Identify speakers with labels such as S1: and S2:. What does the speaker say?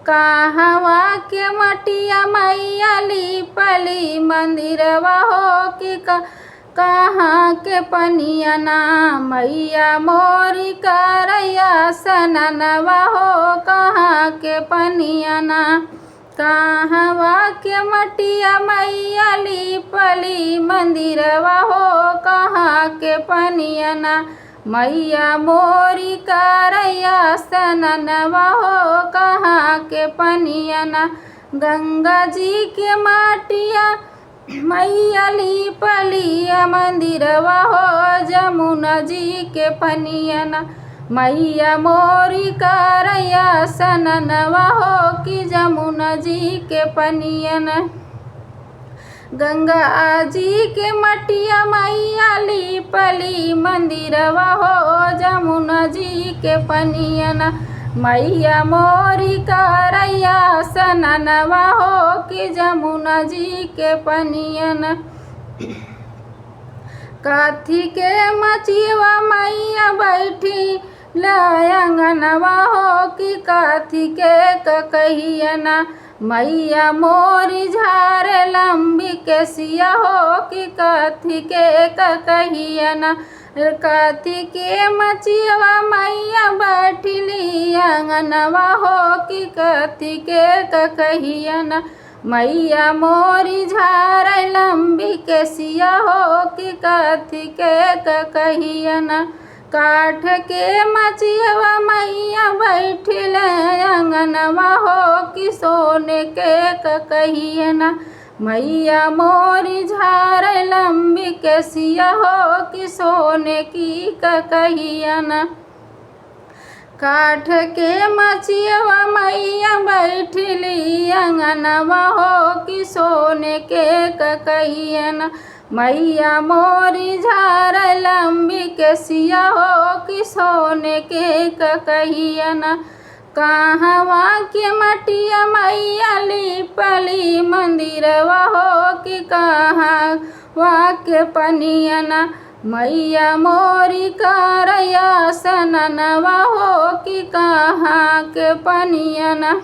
S1: कहवा के मटिया मैया लिपली मंदिरवा हो कि कहाँ के पनिया ना मैया मोरी करैया सननवा हो कहाँ के पनिया ना। कहवा के मटिया मैया लिपली मंदिरवा हो कहाँ के पनिया ना मैया मोरी करैया सननवा हो कहाँ के पनिया ना। गंगा जी के मटिया मैया लिपली मंदिरवा हो जमुना जी के पनिया ना मैया मोरी करैया सननवा हो कि जमुना जी के पनिया ना। गंगा जी के मटिया मैया लिपली मंदिरवा हो जमुना जी के पनिया ना मैया मोरी करैया सननवा हो कि जमुना जी के पनिया ना। काथी के मचिवा मैया बैठी लयंगनवा हो कि काथी के कहिया ना मैया मोरी झारे लंबी केसिया हो कि काथी के कहिया ना। काथी के मचिवा मैया बैठली अंगनवा हो कि काथी के कहिया ना मैया मोरी झारे लंबी केसिया हो कि काथी के कहिया ना। काठ के मचिवा मैया बैठल अंगनवा हो कि सोने के कहिया ना मैया मोरी झारे लंबी केसिया हो कि सोने की कहिया ना। काठ के मचिवा मैया बैठली अंगनवा हो कि सोने के कहिया ना मैया मोरी झारे लंबी केसिया हो कि सोने के कहिया ना। कहवा के मटिया मैया लिपली मंदिरवा हो कि कहवा के पनिया ना मैया मोरी करैया सननवा हो कि कहाँ के पनिया ना।